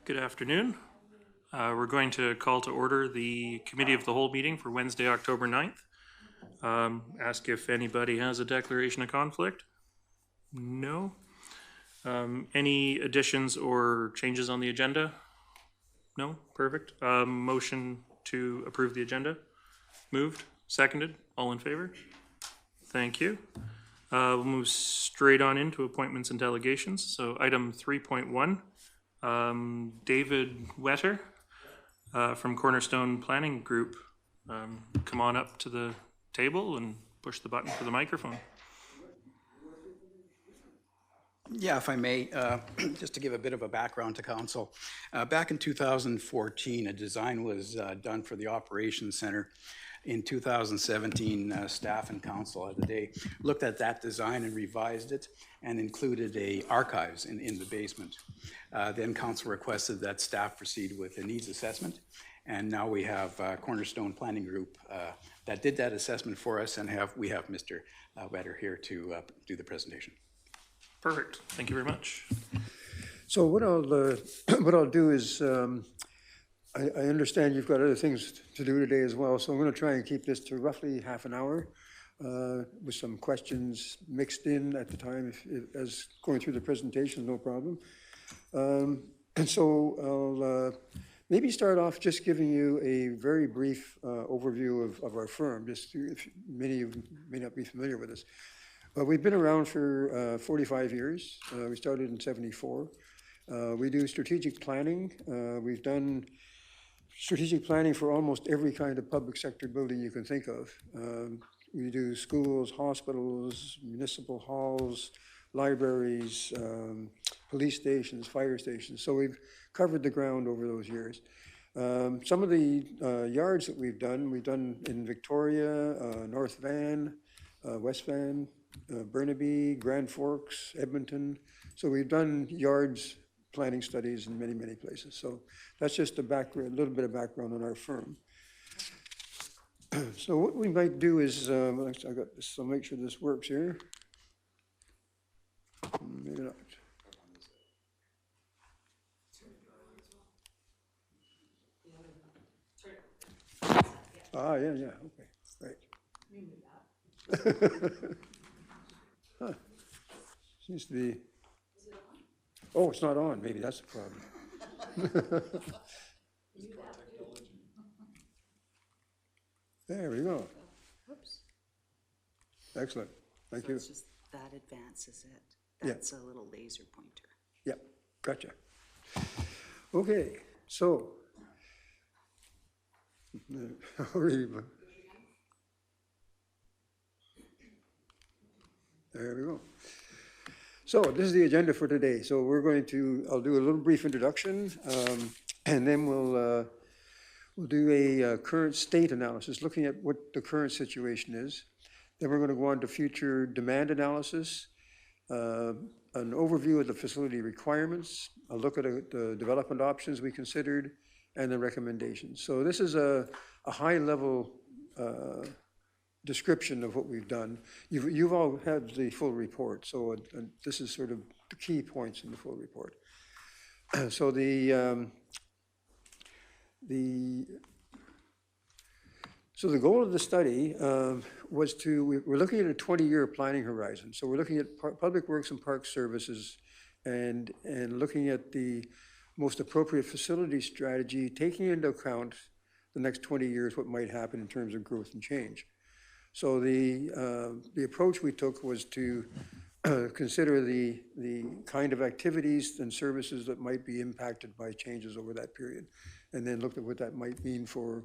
Good afternoon. We're going to call to order the Committee of the Whole meeting for Wednesday, October 9th. Ask if anybody has a declaration of conflict. No. Any additions or changes on the agenda? No? Perfect. Motion to approve the agenda? Moved? Seconded? All in favor? Thank you. We'll move straight on into appointments and delegations. So item 3.1, David Wetter from Cornerstone Planning Group. Come on up to the table and push the button for the microphone. Yeah, if I may, just to give a bit of a background to council. Back in 2014, a design was done for the operations center. In 2017, staff and council of the day looked at that design and revised it and included a archives in the basement. Then council requested that staff proceed with a needs assessment. And now we have Cornerstone Planning Group that did that assessment for us, and we have Mr. Wetter here to do the presentation. Perfect. Thank you very much. So what I'll do is, I understand you've got other things to do today as well, so I'm going to try and keep this to roughly half an hour with some questions mixed in at the time as going through the presentation, no problem. And so I'll maybe start off just giving you a very brief overview of our firm, just if many of you may not be familiar with us. We've been around for 45 years. We started in '74. We do strategic planning. We've done strategic planning for almost every kind of public sector building you can think of. We do schools, hospitals, municipal halls, libraries, police stations, fire stations. So we've covered the ground over those years. Some of the yards that we've done in Victoria, North Van, West Van, Burnaby, Grand Forks, Edmonton. So we've done yards planning studies in many, many places. So that's just a little bit of background on our firm. So what we might do is, I got this, I'll make sure this works here. Maybe not. Ah, yeah, okay, right. Huh. Seems to be. Oh, it's not on. Maybe that's the problem. There we go. Oops. Excellent. Thank you. It's just that advances it. That's a little laser pointer. Yeah, gotcha. Okay, so. There we go. So this is the agenda for today. So I'll do a little brief introduction, and then we'll do a current state analysis, looking at what the current situation is. Then we're going to go on to future demand analysis, an overview of the facility requirements, a look at the development options we considered, and the recommendations. So this is a high-level description of what we've done. You've all had the full report, so this is sort of the key points in the full report. So the goal of the study was we're looking at a 20-year planning horizon. So we're looking at public works and park services and looking at the most appropriate facility strategy, taking into account the next 20 years, what might happen in terms of growth and change. So the approach we took was to consider the kind of activities and services that might be impacted by changes over that period, and then look at what that might mean for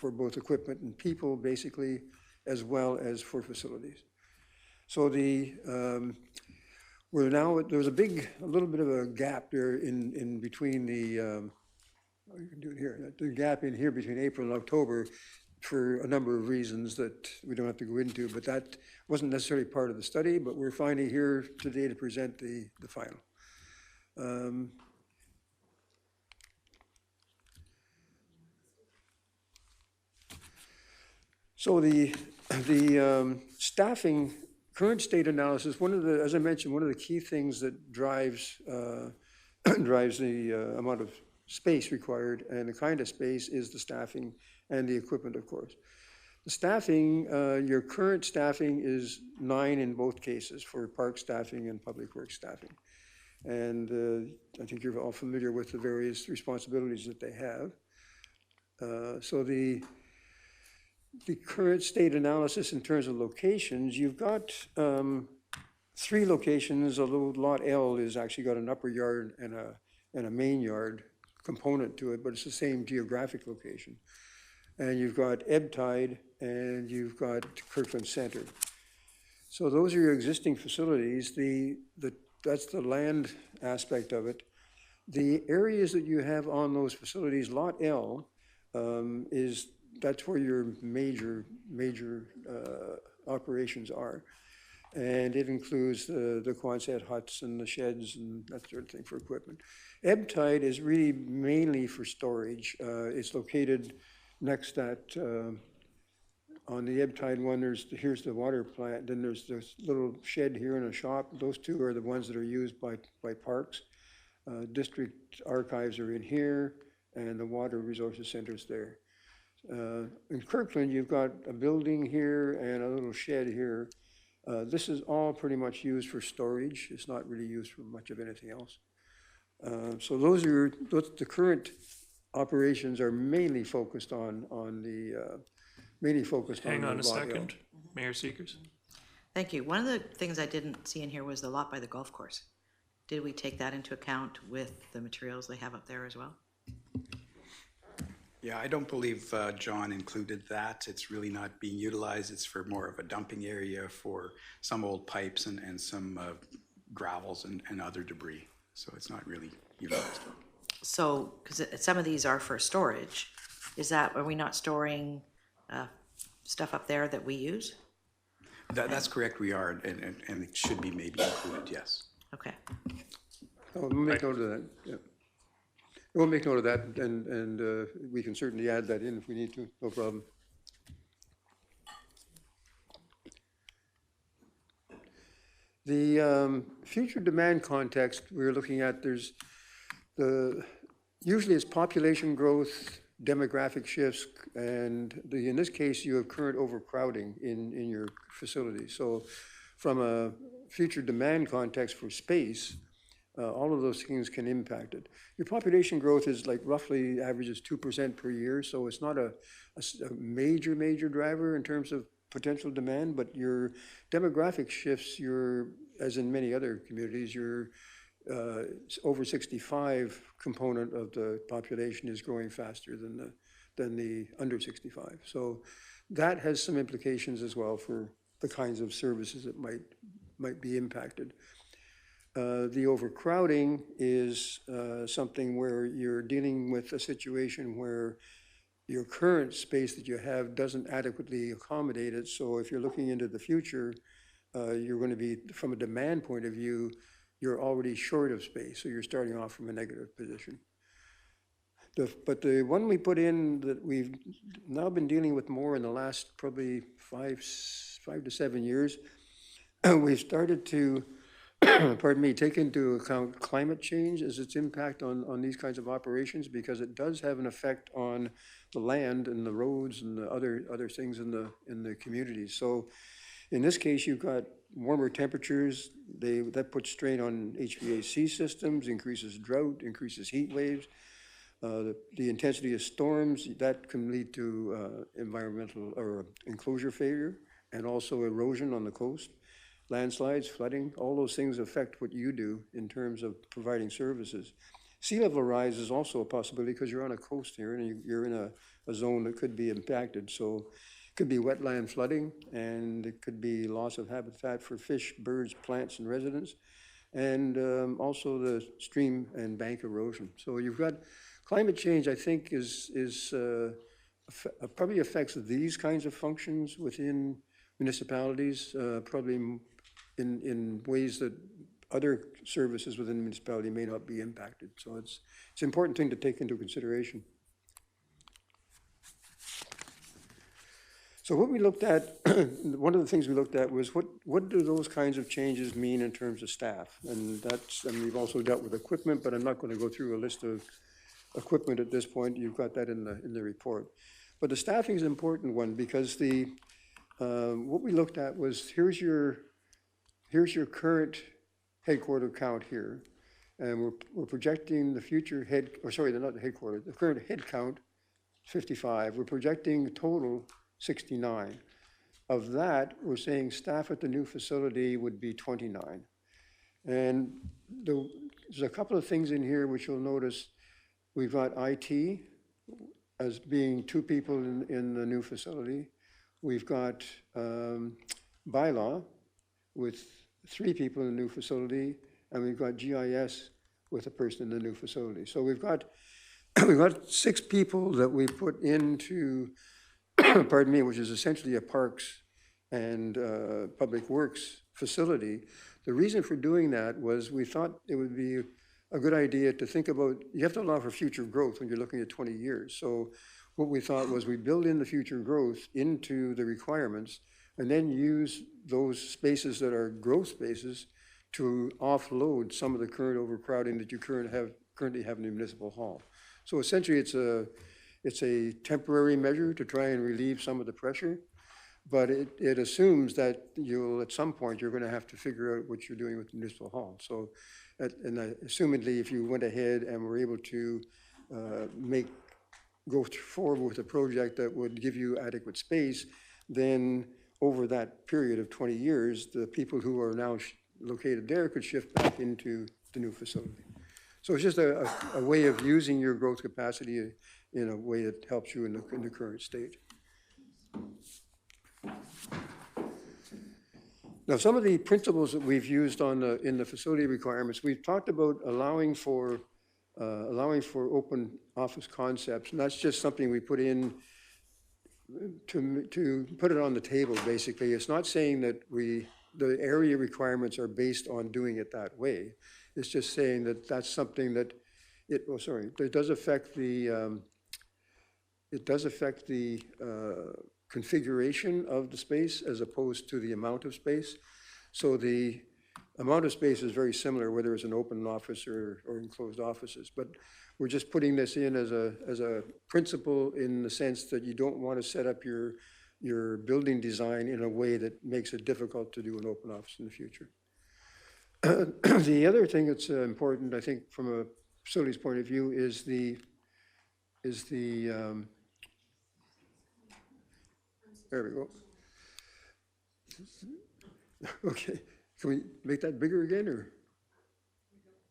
both equipment and people, basically, as well as for facilities. So we're now, there's a little bit of a gap there in between you can do it here, the gap in here between April and October, for a number of reasons that we don't have to go into, but that wasn't necessarily part of the study, but we're finally here today to present the final. So the staffing current state analysis, as I mentioned, one of the key things that drives drives the amount of space required, and the kind of space is the staffing and the equipment, of course. The staffing, your current staffing is 9 in both cases for park staffing and public works staffing. And I think you're all familiar with the various responsibilities that they have. So the current state analysis in terms of locations, you've got 3 locations, although Lot L is actually got an upper yard and a main yard component to it, but it's the same geographic location. And you've got ebb tide, and you've got Kirkland Center. So those are your existing facilities. That's the land aspect of it. The areas that you have on those facilities, Lot L, that's where your major operations are. And it includes the Quonset huts and the sheds and that sort of thing for equipment. Ebb tide is really mainly for storage. It's located next on the ebb tide one, here's the water plant, then there's this little shed here and a shop. Those 2 are the ones that are used by parks. District archives are in here, and the water resources center's there. In Kirkland, you've got a building here and a little shed here. This is all pretty much used for storage. It's not really used for much of anything else. So the current operations are mainly focused on Hang on a the Lot L. second, Mayor Seekers. Thank you. One of the things I didn't see in here was the lot by the golf course. Did we take that into account with the materials they have up there as well? Yeah, I don't believe John included that. It's really not being utilized. It's for more of a dumping area for some old pipes and some gravels and other debris. So it's not really utilized. So, because some of these are for storage, are we not storing stuff up there that we use? That's correct, we are, and it should be maybe included, yes. Okay. We'll make note of that, yeah. We'll make note of that, and we can certainly add that in if we need to, no problem. The future demand context we're looking at, usually it's population growth, demographic shifts, and in this case, you have current overcrowding in your facility. So from a future demand context for space, all of those things can impact it. Your population growth is like roughly averages 2% per year, so it's not a major driver in terms of potential demand, but your demographic shifts, as in many other communities, your over 65 component of the population is growing faster than the under 65. So that has some implications as well for the kinds of services that might be impacted. The overcrowding is something where you're dealing with a situation where your current space that you have doesn't adequately accommodate it. So if you're looking into the future, you're going to be, from a demand point of view, you're already short of space. So you're starting off from a negative position. But the one we put in that we've now been dealing with more in the last probably 5 to 7 years, we've started to take into account climate change as its impact on these kinds of operations, because it does have an effect on the land and the roads and the other things in the communities. So in this case, you've got warmer temperatures. That puts strain on HVAC systems, increases drought, increases heat waves. The intensity of storms, that can lead to environmental or enclosure failure, and also erosion on the coast. Landslides, flooding, all those things affect what you do in terms of providing services. Sea level rise is also a possibility because you're on a coast here and you're in a zone that could be impacted. So it could be wetland flooding, and it could be loss of habitat for fish, birds, plants, and residents, and also the stream and bank erosion. So you've got climate change, I think, probably affects these kinds of functions within municipalities, probably in ways that other services within the municipality may not be impacted. So it's an important thing to take into consideration. So what we looked at, one of the things we looked at was what do those kinds of changes mean in terms of staff? And we've also dealt with equipment, but I'm not going to go through a list of equipment at this point. You've got that in the report. But the staffing is an important one because what we looked at was here's your current headquarter count here. And we're projecting the future not the headquarters, the current head count, 55. We're projecting total 69. Of that, we're saying staff at the new facility would be 29. And there's a couple of things in here which you'll notice. We've got IT as being 2 people in the new facility. We've got bylaw with 3 people in the new facility, and we've got GIS with a person in the new facility. So we've got 6 people that we put into, pardon me, which is essentially a parks and public works facility. The reason for doing that was we thought it would be a good idea to think about, you have to allow for future growth when you're looking at 20 years. So what we thought was we build in the future growth into the requirements and then use those spaces that are growth spaces to offload some of the current overcrowding that you currently have in the municipal hall. So essentially it's a temporary measure to try and relieve some of the pressure, but it assumes that at some point you're going to have to figure out what you're doing with the municipal hall. So, assumedly, if you went ahead and were able to go forward with a project that would give you adequate space, then over that period of 20 years, the people who are now located there could shift back into the new facility. So it's just a way of using your growth capacity in a way that helps you in the current state. Now, some of the principles that we've used in the facility requirements, we've talked about allowing for open office concepts, and that's just something we put in to put it on the table, basically. It's not saying that the area requirements are based on doing it that way. It's just saying that that's something that it does affect the configuration of the space as opposed to the amount of space. So the amount of space is very similar whether it's an open office or enclosed offices, but we're just putting this in as a principle in the sense that you don't want to set up your building design in a way that makes it difficult to do an open office in the future. The other thing that's important, I think, from a facilities point of view is the there we go. Okay, can we make that bigger again, or?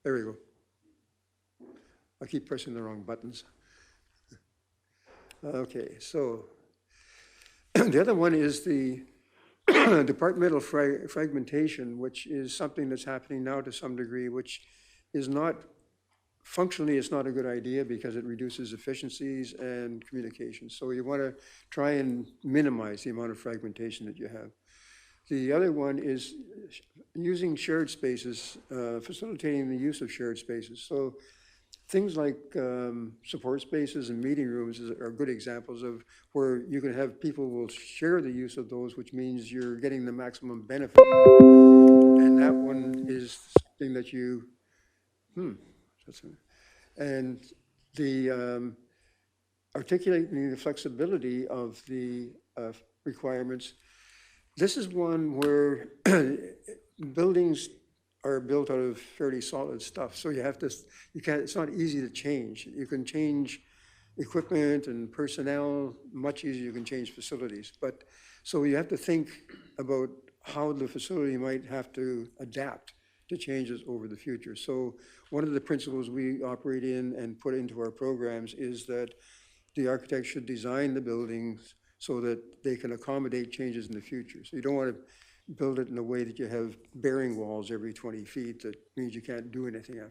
There we go. I keep pressing the wrong buttons. Okay, so the other one is the departmental fragmentation, which is something that's happening now to some degree, which is not, functionally it's not a good idea because it reduces efficiencies and communication. So you want to try and minimize the amount of fragmentation that you have. The other one is using shared spaces, facilitating the use of shared spaces. So things like support spaces and meeting rooms are good examples of where you can have people will share the use of those, which means you're getting the maximum benefit. And that one is something that you, and the articulating the flexibility of the requirements. This is one where buildings are built out of fairly solid stuff. So it's not easy to change. You can change equipment and personnel much easier. You can change facilities. But so you have to think about how the facility might have to adapt to changes over the future. So one of the principles we operate in and put into our programs is that the architect should design the buildings so that they can accommodate changes in the future. So you don't want to build it in a way that you have bearing walls every 20 feet. That means you can't do anything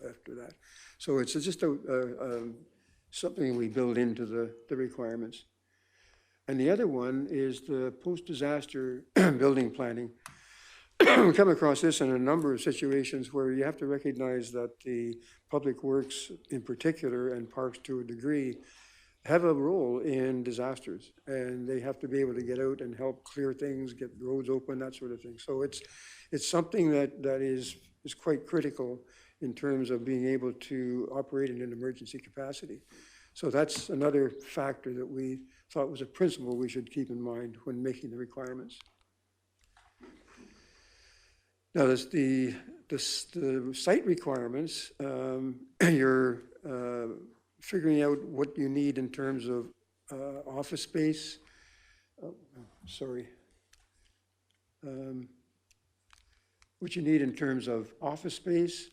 after that. So it's just something we build into the requirements. And the other one is the post-disaster building planning. We come across this in a number of situations where you have to recognize that the public works in particular and parks to a degree have a role in disasters, and they have to be able to get out and help clear things, get roads open, that sort of thing. So it's something that is quite critical in terms of being able to operate in an emergency capacity. So that's another factor that we thought was a principle we should keep in mind when making the requirements. Now, the site requirements, you're figuring out what you need in terms of office space. What you need in terms of office space,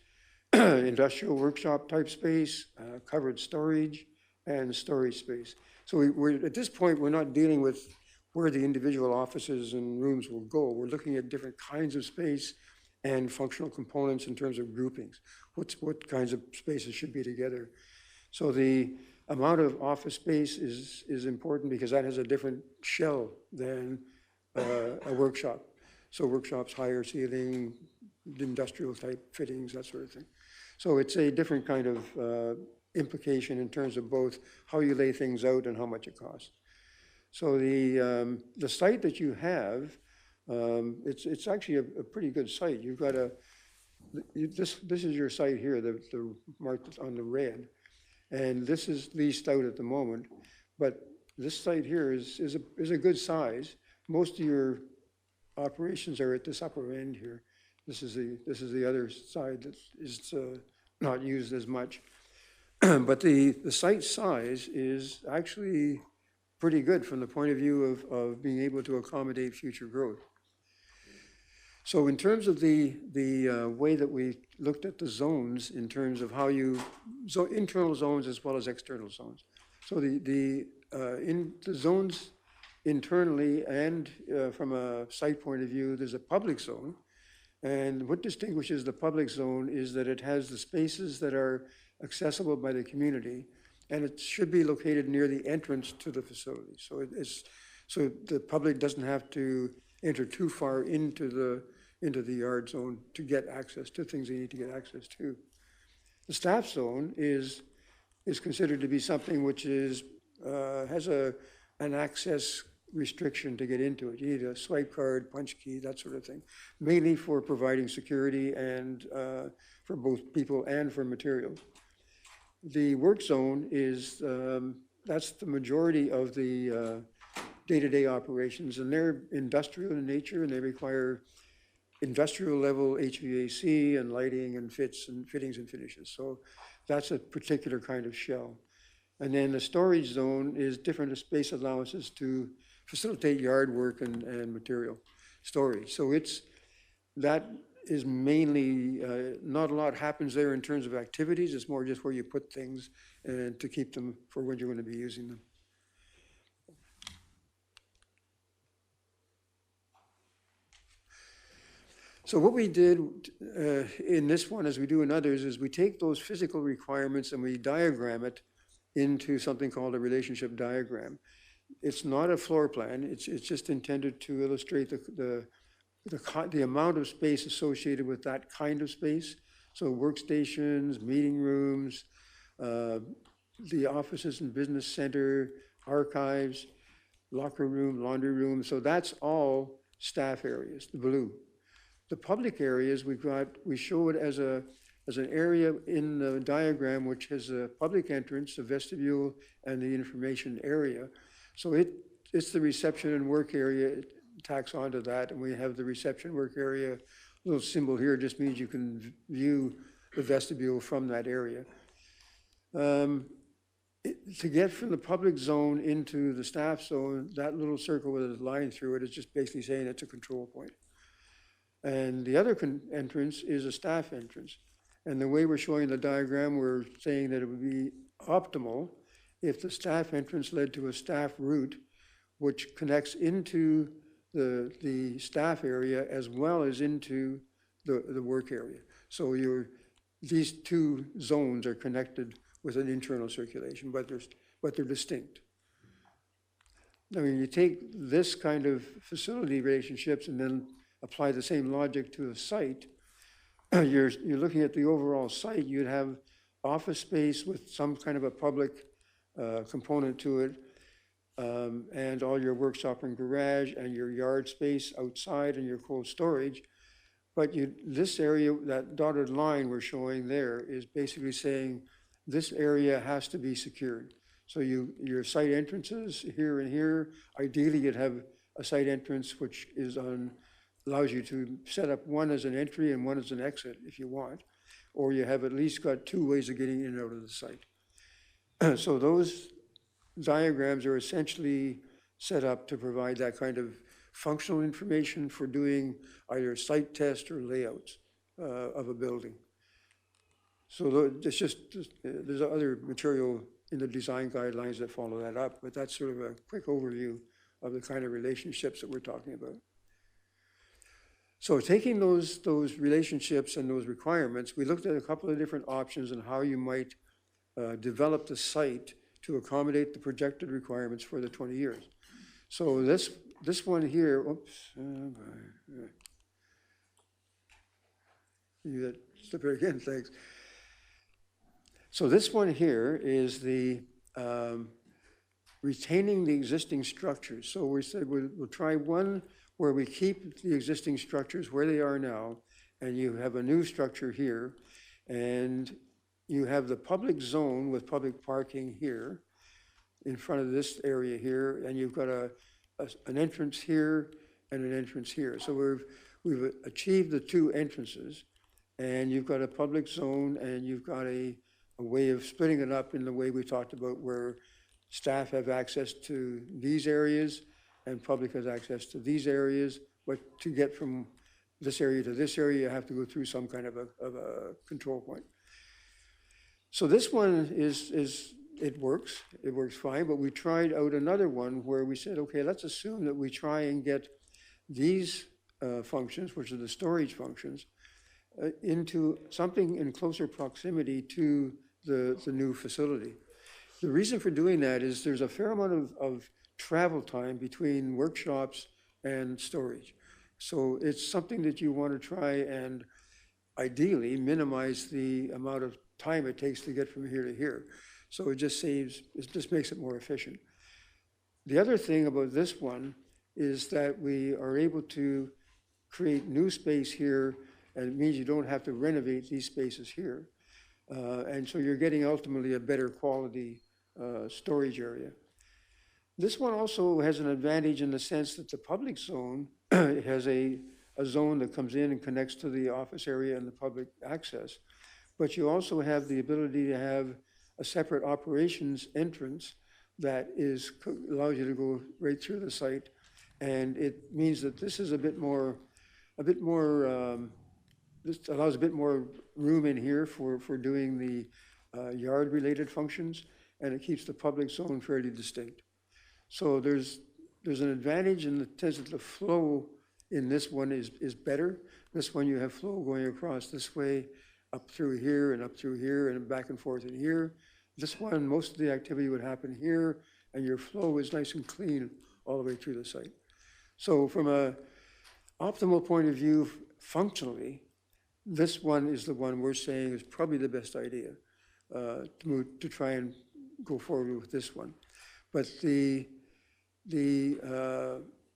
industrial workshop type space, covered storage, and storage space. So we're at this point, we're not dealing with where the individual offices and rooms will go. We're looking at different kinds of space and functional components in terms of groupings. What kinds of spaces should be together. So the amount of office space is important because that has a different shell than a workshop. So workshops, higher ceiling, industrial type fittings, that sort of thing. So it's a different kind of implication in terms of both how you lay things out and how much it costs. So the site that you have, it's actually a pretty good site. You've got this is your site here, the marked on the red, and this is leased out at the moment. But this site here is a good size. Most of your operations are at this upper end here. This is the other side that is not used as much. But the site size is actually pretty good from the point of view of being able to accommodate future growth. So in terms of the way that we looked at the zones in terms of how so internal zones as well as external zones. So the zones internally and from a site point of view, there's a public zone. And what distinguishes the public zone is that it has the spaces that are accessible by the community, and it should be located near the entrance to the facility. So the public doesn't have to enter too far into the yard zone to get access to things they need to get access to. The staff zone is considered to be something which has an access restriction to get into it. You need a swipe card, punch key, that sort of thing, mainly for providing security and for both people and for materials. The work zone is, that's the majority of the day-to-day operations, and they're industrial in nature, and they require industrial level HVAC and lighting and fittings and finishes. So that's a particular kind of shell. And then the storage zone is different space allowances to facilitate yard work and material storage. So that is mainly, not a lot happens there in terms of activities. It's more just where you put things and to keep them for when you're going to be using them. So what we did in this one, as we do in others, is we take those physical requirements and we diagram it into something called a relationship diagram. It's not a floor plan. It's just intended to illustrate the amount of space associated with that kind of space. So workstations, meeting rooms, the offices and business center, archives, locker room, laundry room. So that's all staff areas, the blue. The public areas we show it as an area in the diagram which has a public entrance, a vestibule, and the information area. So it's the reception and work area. It tacks onto that, and we have the reception work area. A little symbol here just means you can view the vestibule from that area. To get from the public zone into the staff zone, that little circle with a line through it is just basically saying it's a control point. And the other entrance is a staff entrance. And the way we're showing the diagram, we're saying that it would be optimal if the staff entrance led to a staff route, which connects into the staff area as well as into the work area. So these two zones are connected with an internal circulation, but they're distinct. I mean, you take this kind of facility relationships and then apply the same logic to a site, you're looking at the overall site. You'd have office space with some kind of a public component to it, and all your workshop and garage and your yard space outside and your cold storage. But this area, that dotted line we're showing there, is basically saying this area has to be secured. So your site entrances here and here, ideally you'd have a site entrance which allows you to set up one as an entry and one as an exit if you want, or you have at least got two ways of getting in and out of the site. So those diagrams are essentially set up to provide that kind of functional information for doing either site test or layouts of a building. So it's just, there's other material in the design guidelines that follow that up, but that's sort of a quick overview of the kind of relationships that we're talking about. So taking those relationships and those requirements, we looked at a couple of different options on how you might develop the site to accommodate the projected requirements for the 20 years. So this one here, oops, you slip it again, thanks. So this one here is the retaining the existing structures. So we said we'll try one where we keep the existing structures where they are now, and you have a new structure here, and you have the public zone with public parking here in front of this area here, and you've got an entrance here and an entrance here. So we've achieved the two entrances, and you've got a public zone, and you've got a way of splitting it up in the way we talked about, where staff have access to these areas and public has access to these areas. But to get from this area to this area, you have to go through some kind of a control point. So this one it works fine, but we tried out another one where we said, okay, let's assume that we try and get these functions, which are the storage functions, into something in closer proximity to the new facility. The reason for doing that is there's a fair amount of travel time between workshops and storage. So it's something that you want to try and ideally minimize the amount of time it takes to get from here to here. So it just makes it more efficient. The other thing about this one is that we are able to create new space here, and it means you don't have to renovate these spaces here. And so you're getting ultimately a better quality storage area. This one also has an advantage in the sense that the public zone has a zone that comes in and connects to the office area and the public access. But you also have the ability to have a separate operations entrance that allows you to go right through the site. And it means that this is this allows a bit more room in here for doing the yard-related functions, and it keeps the public zone fairly distinct. So there's an advantage in the sense that the flow in this one is better. This one you have flow going across this way, up through here and back and forth in here. This one, most of the activity would happen here, and your flow is nice and clean all the way through the site. So from an optimal point of view, functionally, this one is the one we're saying is probably the best idea to try and go forward with this one. But the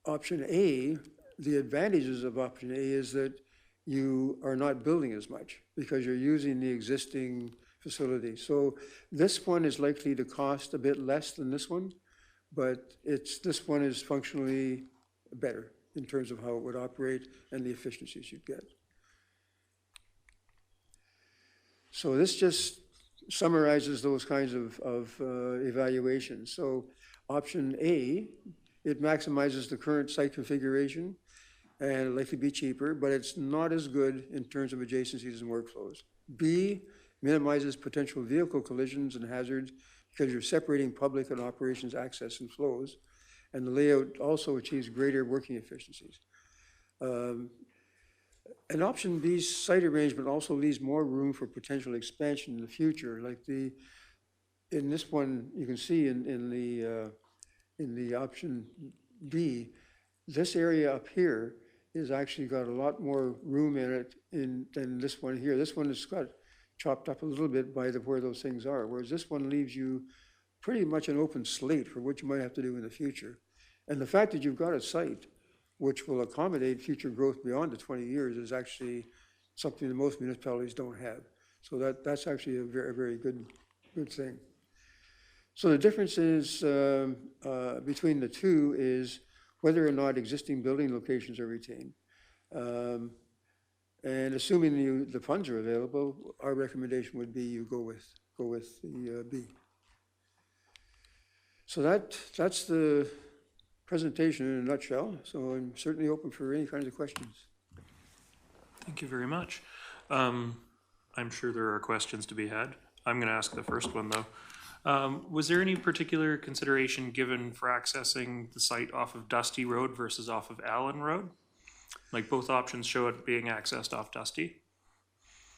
option A, the advantages of option A is that you are not building as much because you're using the existing facility. So this one is likely to cost a bit less than this one, but this one is functionally better in terms of how it would operate and the efficiencies you'd get. So this just summarizes those kinds of evaluations. So option A, it maximizes the current site configuration and likely be cheaper, but it's not as good in terms of adjacencies and workflows. B, minimizes potential vehicle collisions and hazards because you're separating public and operations access and flows, and the layout also achieves greater working efficiencies. And option B's site arrangement also leaves more room for potential expansion in the future. Like in this one, you can see in the option B, this area up here is actually got a lot more room in it than this one here. This one has got chopped up a little bit by where those things are, whereas this one leaves you pretty much an open slate for what you might have to do in the future. And the fact that you've got a site which will accommodate future growth beyond the 20 years is actually something that most municipalities don't have. So that's actually a very, very good thing. So the difference is between the two is whether or not existing building locations are retained. And assuming the funds are available, our recommendation would be you go with the B. So that's the presentation in a nutshell. So I'm certainly open for any kinds of questions. Thank you very much. I'm sure there are questions to be had. I'm going to ask the first one, though. Was there any particular consideration given for accessing the site off of Dusty Road versus off of Allen Road? Like both options show it being accessed off Dusty.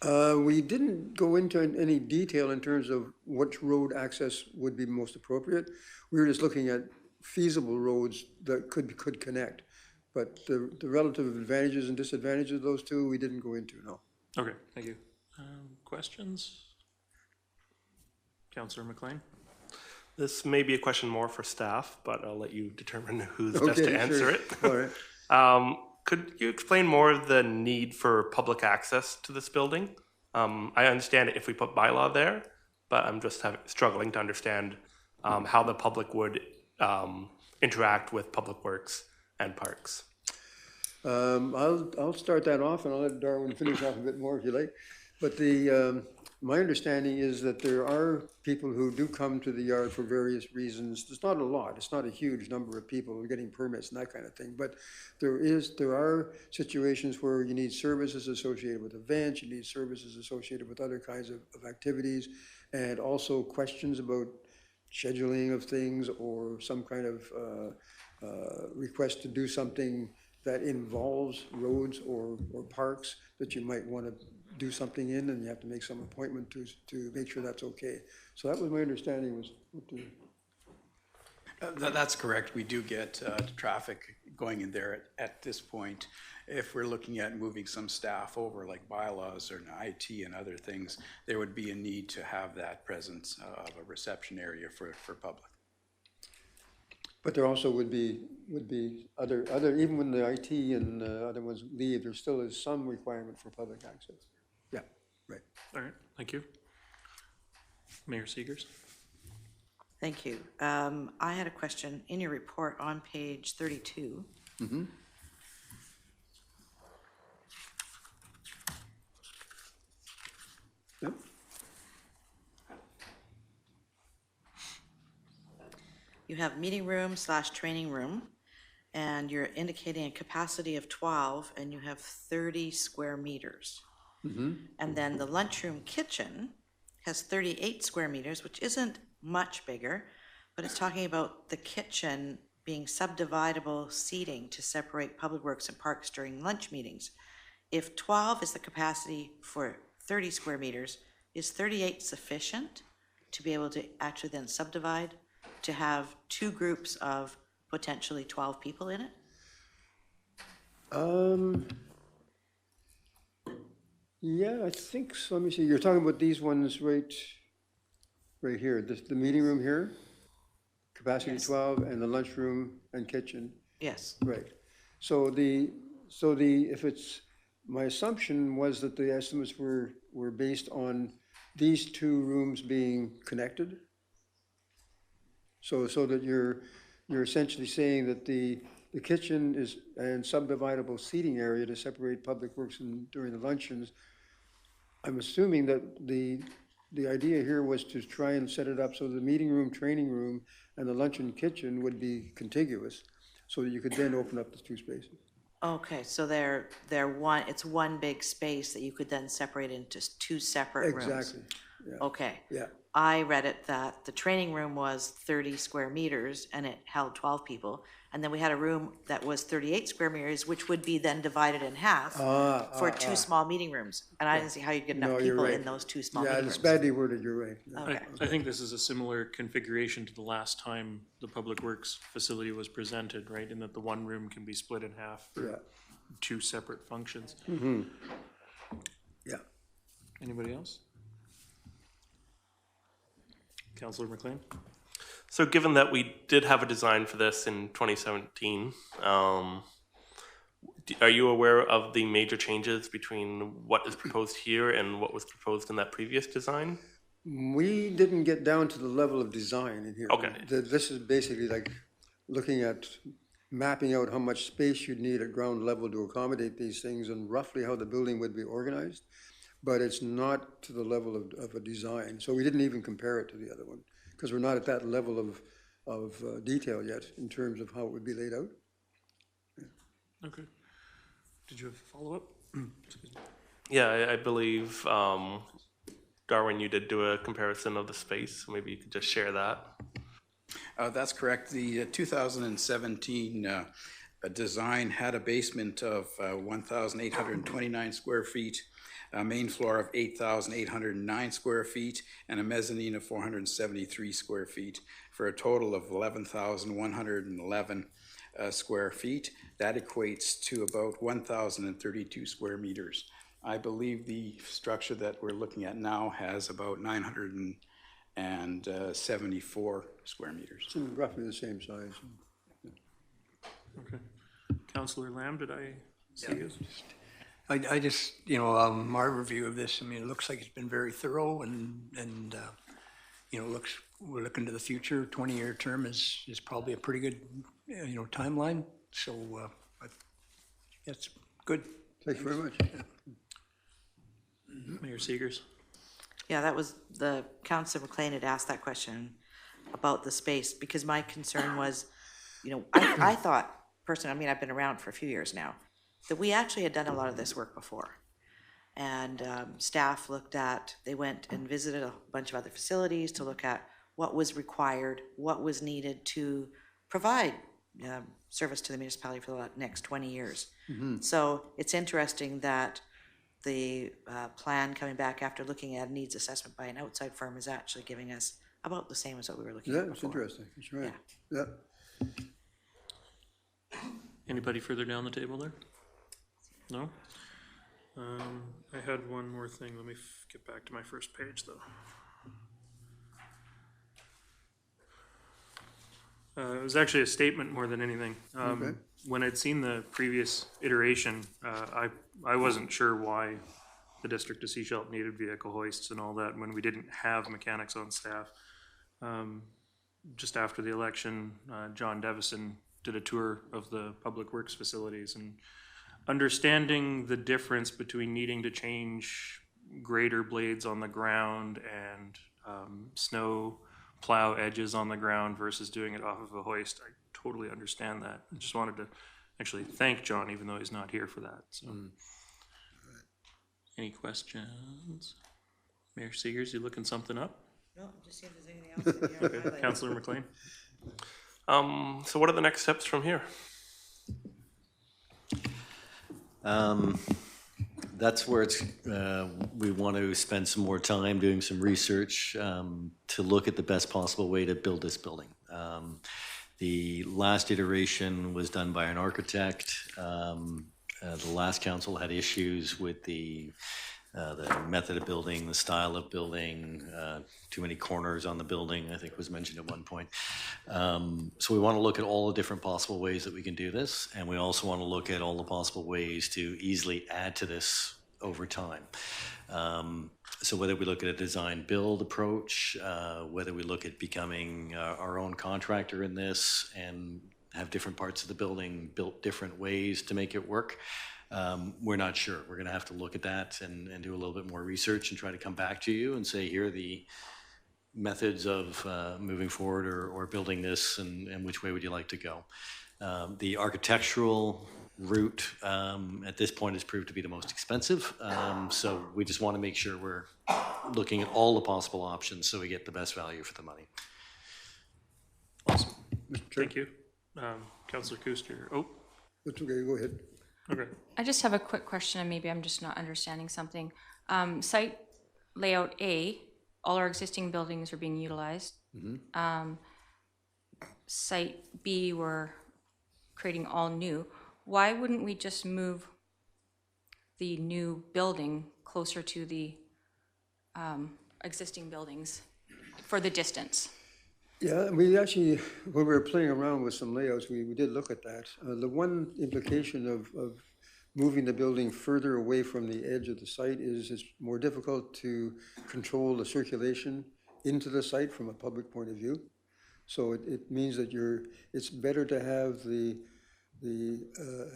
We didn't go into any detail in terms of which road access would be most appropriate. We were just looking at feasible roads that could connect. But the relative advantages and disadvantages of those two, we didn't go into, no. Okay, thank you. Questions? Councillor McLean? This may be a question more for staff, but I'll let you determine who's best to answer sure. it. All right. Could you explain more of the need for public access to this building? I understand it if we put bylaw there, but I'm just struggling to understand how the public would interact with public works and parks. I'll start that off, and I'll let Darwin finish off a bit more if you like. But my understanding is that there are people who do come to the yard for various reasons. It's not a lot. It's not a huge number of people getting permits and that kind of thing. But there are situations where you need services associated with events. You need services associated with other kinds of activities, and also questions about scheduling of things or some kind of request to do something that involves roads or parks that you might want to do something in, and you have to make some appointment to make sure that's okay. So that was my understanding was. That's correct. We do get traffic going in there at this point. If we're looking at moving some staff over, like bylaws or IT and other things, there would be a need to have that presence of a reception area for public. But there also would be other even when the IT and other ones leave, there still is some requirement for public access. Yeah, right. All right, thank you. Mayor Seegers? Thank you. I had a question in your report on page 32. Mm-hmm. Yep. You have meeting room / training room, and you're indicating a capacity of 12, and you have 30 square meters. Mm-hmm. And then the lunchroom kitchen has 38 square meters, which isn't much bigger, but it's talking about the kitchen being subdividable seating to separate public works and parks during lunch meetings. If 12 is the capacity for 30 square meters, is 38 sufficient to be able to actually then subdivide to have two groups of potentially 12 people in it? Yeah, I think so. Let me see. You're talking about these ones right here. The meeting room here, capacity Yes. 12, and the lunchroom and kitchen. Yes. Right. So if it's, my assumption was that the estimates were based on these two rooms being connected. So that you're essentially saying that the kitchen is and subdividable seating area to separate public works during the luncheons. I'm assuming that the idea here was to try and set it up so the meeting room, training room, and the luncheon kitchen would be contiguous, so that you could then open up the two spaces. Okay, so it's one big space that you could then separate into two separate rooms. Exactly. Yeah. Okay. Yeah. I read it that the training room was 30 square meters and it held 12 people. And then we had a room that was 38 square meters, which would be then divided in half for two small meeting rooms. And I didn't see how you get enough No, you're people right. in those two small Yeah, meeting it's rooms. badly worded, you're right. Yeah. Okay. I think this is a similar configuration to the last time the Public Works facility was presented, right? In that the one room can be split in half for Yeah. two separate functions. Yeah. Anybody else? Councillor McLean? So given that we did have a design for this in 2017, are you aware of the major changes between what is proposed here and what was proposed in that previous design? We didn't get down to the level of design in here. Okay. This is basically like looking at mapping out how much space you'd need at ground level to accommodate these things and roughly how the building would be organized. But it's not to the level of a design. So we didn't even compare it to the other one because we're not at that level of detail yet in terms of how it would be laid out. Okay. Did you have a follow-up? Yeah, I believe, Darwin, you did do a comparison of the space. Maybe you could just share that. That's correct. The 2017 design had a basement of 1,829 square feet, a main floor of 8,809 square feet, and a mezzanine of 473 square feet, for a total of 11,111 square feet. That equates to about 1,032 square meters. I believe the structure that we're looking at now has about 974 square meters. It's in roughly the same size. Okay. Councillor Lamb, did I see you? I just, my review of this, I mean, it looks like it's been very thorough and we're looking to the future. 20-year term is probably a pretty good, timeline. So that's good. Thank you very much. Mayor Seegers? Yeah, that was, the Councillor McLean had asked that question about the space, because my concern was, I thought, personally, I mean, I've been around for a few years now, that we actually had done a lot of this work before. And staff they went and visited a bunch of other facilities to look at what was required, what was needed to provide service to the municipality for the next 20 years. Mm-hmm. So it's interesting that the plan coming back after looking at a needs assessment by an outside firm is actually giving us about the same as what we were looking at before. Yeah, it's interesting. That's right. Yeah. Anybody further down the table there? No? I had one more thing. Let me get back to my first page, though. It was actually a statement more than anything. Okay. When I'd seen the previous iteration, I wasn't sure why the district of Sechelt needed vehicle hoists and all that when we didn't have mechanics on staff. Just after the election, John Devison did a tour of the public works facilities, and understanding the difference between needing to change grader blades on the ground and snow plow edges on the ground versus doing it off of a hoist. I totally understand that. I just wanted to actually thank John, even though he's not here for that. So, Any questions? Mayor Seegers, you looking something up? No, just see if there's anything else that you Okay. Councillor McLean? So what are the next steps from here? That's where we want to spend some more time doing some research to look at the best possible way to build this building. The last iteration was done by an architect. The last council had issues with the method of building, the style of building, too many corners on the building, I think was mentioned at one point. So we want to look at all the different possible ways that we can do this, and we also want to look at all the possible ways to easily add to this over time. So whether we look at a design build approach, whether we look at becoming our own contractor in this and have different parts of the building built different ways to make it work, we're not sure. We're going to have to look at that and do a little bit more research and try to come back to you and say, here are the methods of moving forward or building this, and which way would you like to go. The architectural route at this point has proved to be the most expensive, so we just want to make sure we're looking at all the possible options so we get the best value for the money. Awesome. Thank you. Councillor Kuster. Oh, That's okay, go ahead. okay. I just have a quick question, and maybe I'm just not understanding something. Site layout A, all our existing buildings are being utilized. Mm-hmm. Site B, we're creating all new. Why wouldn't we just move the new building closer to the existing buildings for the distance? Yeah, we actually, when we were playing around with some layouts, we did look at that. The one implication of moving the building further away from the edge of the site is it's more difficult to control the circulation into the site from a public point of view. So it means that it's better to have the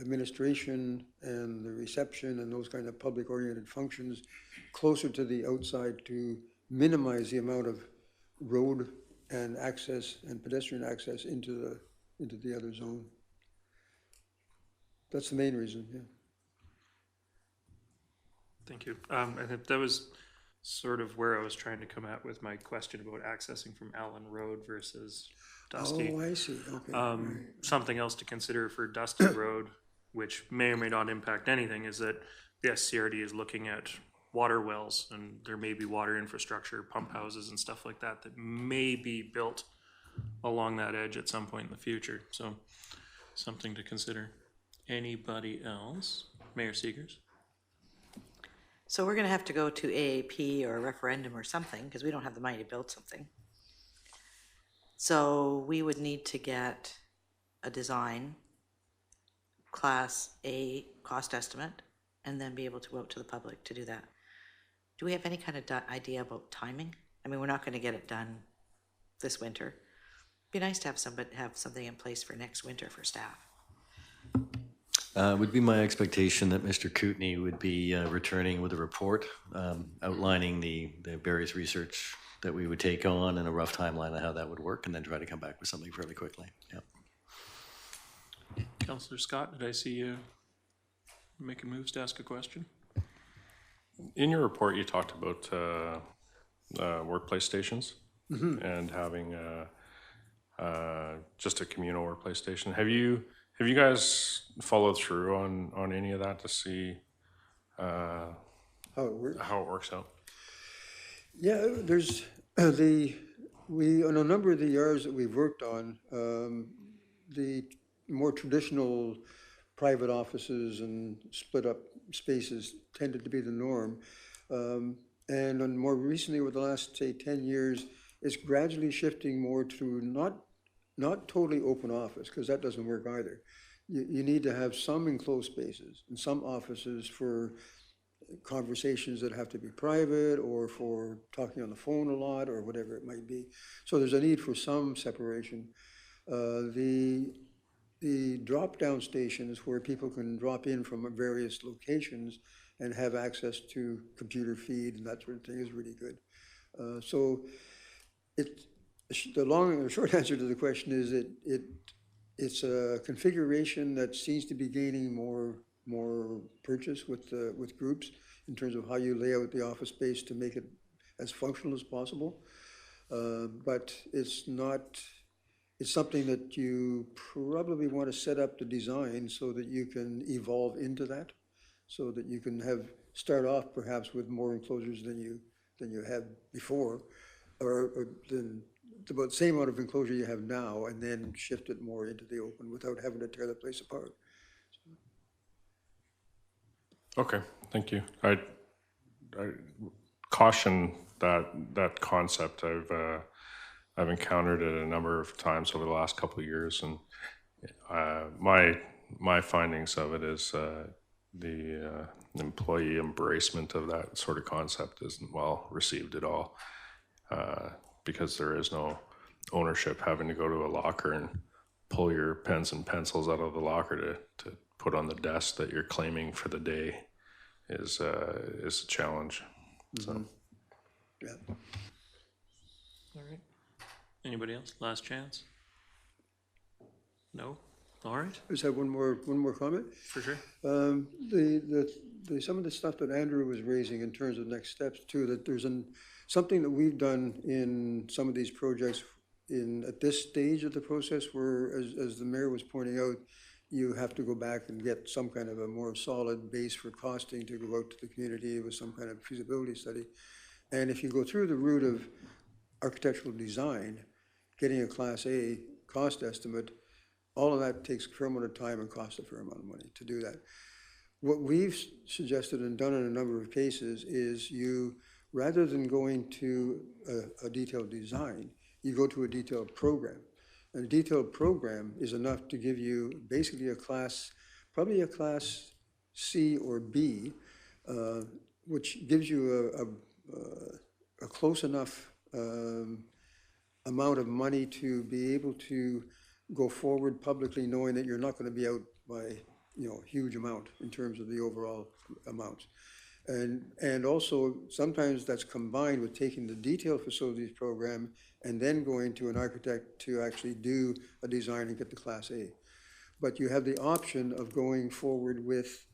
administration and the reception and those kind of public-oriented functions closer to the outside to minimize the amount of road and access and pedestrian access into the other zone. That's the main reason, yeah. Thank you. I think that was sort of where I was trying to come at with my question about accessing from Allen Road versus Dusty. Oh, I see, okay. Something else to consider for Dusty Road, which may or may not impact anything, is that the SCRD is looking at water wells, and there may be water infrastructure, pump houses and stuff like that that may be built along that edge at some point in the future. So something to consider. Anybody else? Mayor Seegers? So we're gonna have to go to AAP or a referendum or something, because we don't have the money to build something. So we would need to get a design, Class A cost estimate, and then be able to vote to the public to do that. Do we have any kind of idea about timing? I mean, we're not gonna get it done this winter. Be nice to have something in place for next winter for staff. Would be my expectation that Mr. Kootenai would be returning with a report outlining the various research that we would take on and a rough timeline of how that would work, and then try to come back with something fairly quickly. Yeah. Councillor Scott, did I see you making moves to ask a question? In your report, you talked about workplace stations and having just a communal workplace station. Have you guys followed through on any of that to see How it works? how it works out? Yeah, there's on a number of the yards that we've worked on, the more traditional private offices and split up spaces tended to be the norm. And on more recently, over the last, say, 10 years, it's gradually shifting more to not totally open office, because that doesn't work either. You need to have some enclosed spaces and some offices for conversations that have to be private, or for talking on the phone a lot, or whatever it might be. So there's a need for some separation. The drop-down stations where people can drop in from various locations and have access to computer feed and that sort of thing is really good. So the long and short answer to the question is it's a configuration that seems to be gaining more purchase with groups in terms of how you lay out the office space to make it as functional as possible. But it's something that you probably want to set up the design so that you can evolve into that, so that you can start off perhaps with more enclosures than you had before, or than about the same amount of enclosure you have now, and then shift it more into the open without having to tear the place apart. Okay, thank you. I caution that concept. I've encountered it a number of times over the last couple of years, and my findings of it is the employee embracement of that sort of concept isn't well received at all, because there is no ownership. Having to go to a locker and pull your pens and pencils out of the locker to put on the desk that you're claiming for the day is a challenge. So, Yeah. All right. Anybody else? Last chance? No? All right. Just have one more comment. For sure. Some of the stuff that Andrew was raising in terms of next steps too, that there's something that we've done in some of these projects at this stage of the process where, as the mayor was pointing out, you have to go back and get some kind of a more solid base for costing to go out to the community with some kind of feasibility study. And if you go through the route of architectural design, getting a Class A cost estimate, all of that takes a fair amount of time and costs a fair amount of money to do that. What we've suggested and done in a number of cases is rather than going to a detailed design, you go to a detailed program. And a detailed program is enough to give you basically probably a class C or B, which gives you a close enough amount of money to be able to go forward publicly, knowing that you're not going to be out by, a huge amount in terms of the overall amounts. And also, sometimes that's combined with taking the detailed facilities program and then going to an architect to actually do a design and get the Class A. But you have the option of going forward with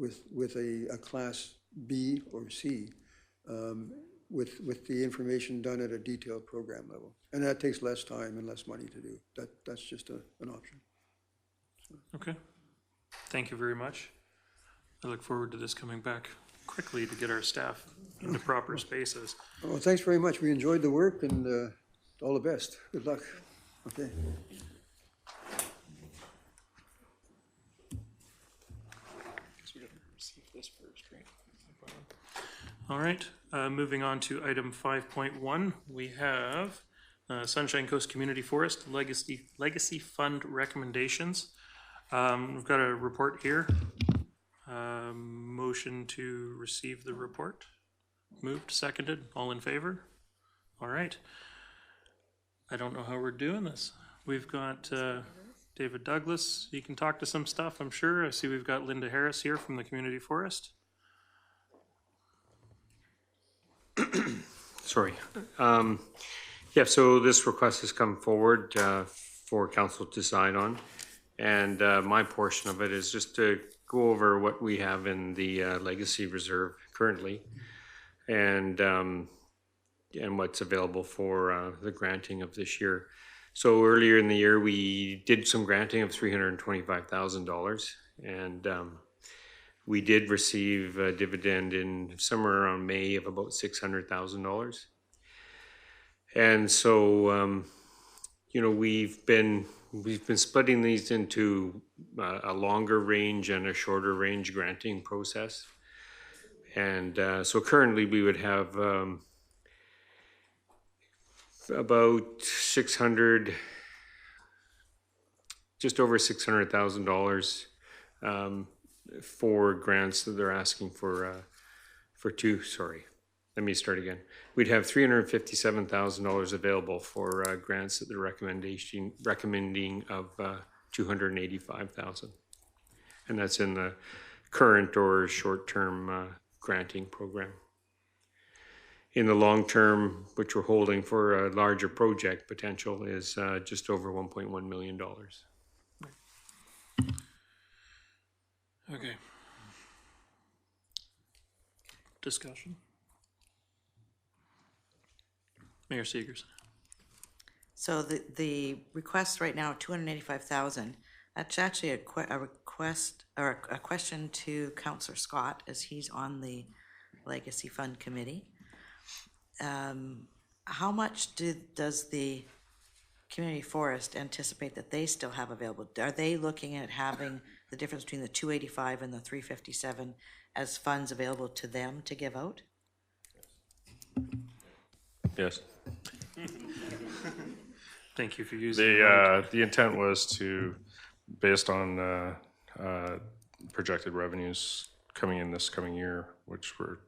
a Class B or C, with the information done at a detailed program level. And that takes less time and less money to do. That's just an option. Okay. Thank you very much. I look forward to this coming back quickly to get our staff into proper spaces. Well, thanks very much. We enjoyed the work, and all the best. Good luck. Okay. All right, moving on to item 5.1, we have Sunshine Coast Community Forest Legacy Fund recommendations. We've got a report here. Motion to receive the report. Moved, seconded, all in favor? All right. I don't know how we're doing this. We've got David Douglas. He can talk to some stuff, I'm sure. I see we've got Linda Harris here from the Community Forest. Sorry. Yeah, so this request has come forward for council to decide on. And my portion of it is just to go over what we have in the legacy reserve currently and what's available for the granting of this year. So earlier in the year, we did some granting of $325,000, and we did receive a dividend in somewhere around May of about $600,000. And so, we've been splitting these into a longer range and a shorter range granting process. And so currently we would have about just over $600,000 for grants that they're asking for two, sorry. Let me start again. We'd have $357,000 available for grants that they're recommending of $285,000, and that's in the current or short-term granting program. In the long term, which we're holding for a larger project potential, is just over $1.1 million. Okay. Discussion. Mayor Seegers. So the request right now, 285,000, that's actually a request or a question to Councillor Scott, as he's on the Legacy Fund Committee. How much does the Community Forest anticipate that they still have available? Are they looking at having the difference between the 285 and the 357 as funds available to them to give out? Yes. Thank you for using The intent was to, based on projected revenues coming in this coming year, which were,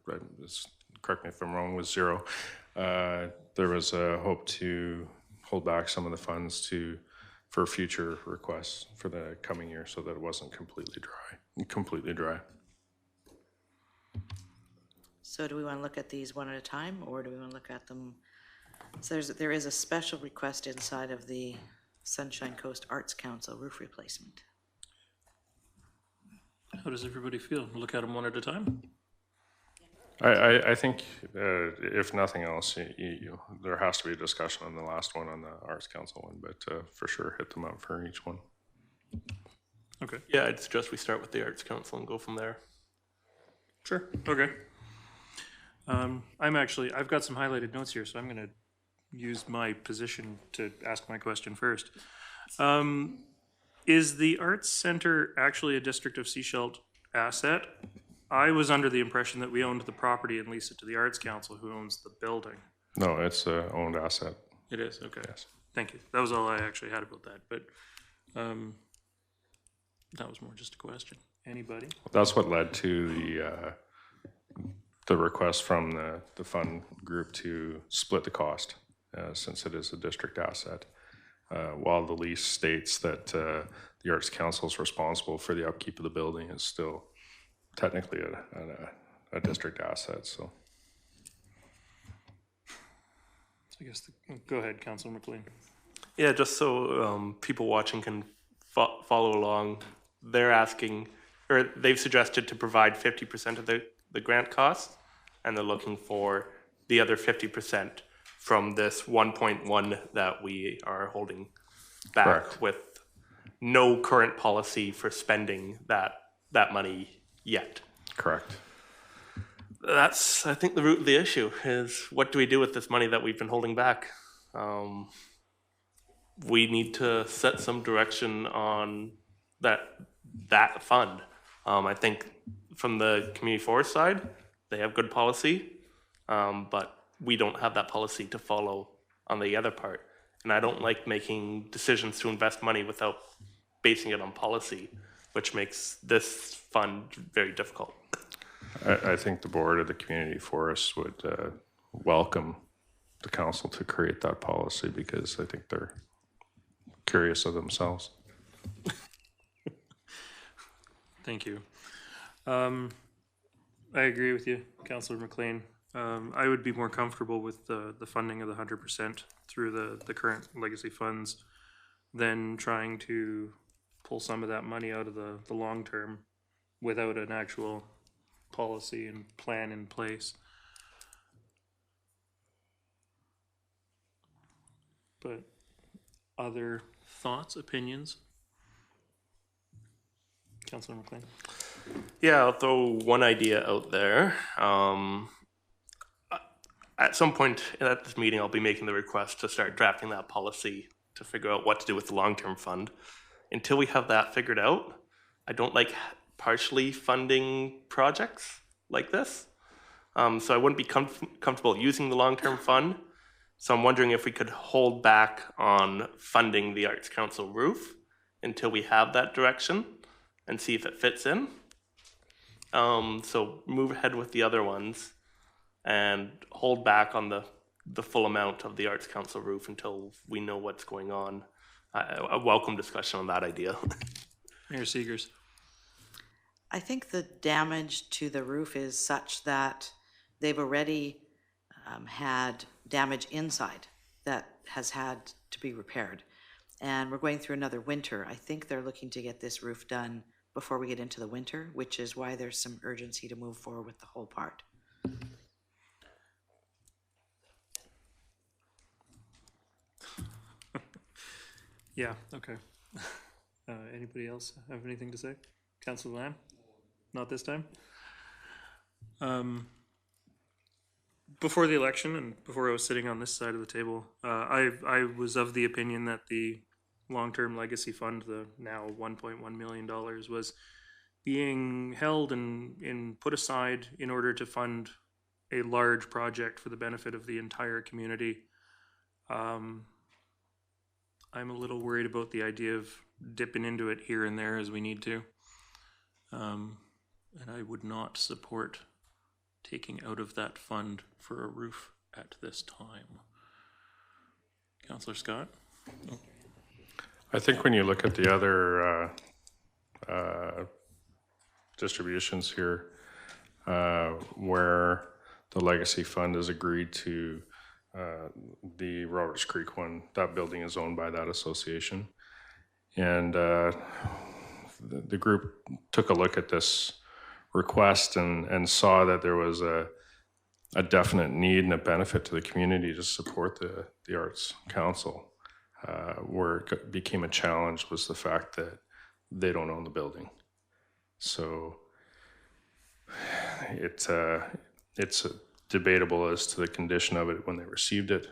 correct me if I'm wrong, was zero. There was a hope to hold back some of the funds for future requests for the coming year, so that it wasn't completely dry. So do we want to look at these one at a time, or do we want to look at them? So there is a special request inside of the Sunshine Coast Arts Council roof replacement. How does everybody feel? Look at them one at a time? I think if nothing else, there has to be a discussion on the last one, on the Arts Council one, but for sure hit them up for each one. Okay. Yeah, I'd suggest we start with the Arts Council and go from there. Sure. Okay. I've got some highlighted notes here, so I'm going to use my position to ask my question first. Is the Arts Center actually a District of Sechelt asset? I was under the impression that we owned the property and leased it to the Arts Council, who owns the building. No, it's an owned asset. It is, okay. Yes. Thank you. That was all I actually had about that, but that was more just a question. Anybody? That's what led to the request from the fund group to split the cost, since it is a district asset. While the lease states that the Arts Council is responsible for the upkeep of the building, it's still technically a district asset, so. I guess, go ahead, Councilor McLean. Yeah, just so people watching can follow along, they're asking, or they've suggested to provide 50% of the grant costs, and they're looking for the other 50% from this 1.1 that we are holding back. Correct. With no current policy for spending that money yet. Correct. That's, I think, the root of the issue is, what do we do with this money that we've been holding back? We need to set some direction on that fund. I think from the community forest side, they have good policy, but we don't have that policy to follow on the other part. And I don't like making decisions to invest money without basing it on policy, which makes this fund very difficult. I think the board of the community forests would welcome the council to create that policy, because I think they're curious of themselves. Thank you. I agree with you, Councillor McLean. I would be more comfortable with the funding of the 100% through the current legacy funds than trying to pull some of that money out of the long term without an actual policy and plan in place. But other thoughts, opinions? Councillor McLean. Yeah, I'll throw one idea out there. At some point at this meeting, I'll be making the request to start drafting that policy to figure out what to do with the long-term fund. Until we have that figured out, I don't like partially funding projects like this. So I wouldn't be comfortable using the long-term fund. So I'm wondering if we could hold back on funding the Arts Council roof until we have that direction and see if it fits in. So move ahead with the other ones and hold back on the full amount of the Arts Council roof until we know what's going on. A welcome discussion on that idea. Mayor Seegers. I think the damage to the roof is such that they've already had damage inside that has had to be repaired. And we're going through another winter. I think they're looking to get this roof done before we get into the winter, which is why there's some urgency to move forward with the whole part. Yeah, okay. Anybody else have anything to say? Councillor Lamb? Not this time? Before the election and before I was sitting on this side of the table, I was of the opinion that the long-term legacy fund, the now $1.1 million, was being held and put aside in order to fund a large project for the benefit of the entire community. I'm a little worried about the idea of dipping into it here and there as we need to. And I would not support taking out of that fund for a roof at this time. Councillor Scott? I think when you look at the other distributions here, where the legacy fund has agreed to the Roberts Creek one, that building is owned by that association. And the group took a look at this request and saw that there was a definite need and a benefit to the community to support the Arts Council. Where it became a challenge was the fact that they don't own the building. So it's debatable as to the condition of it when they received it.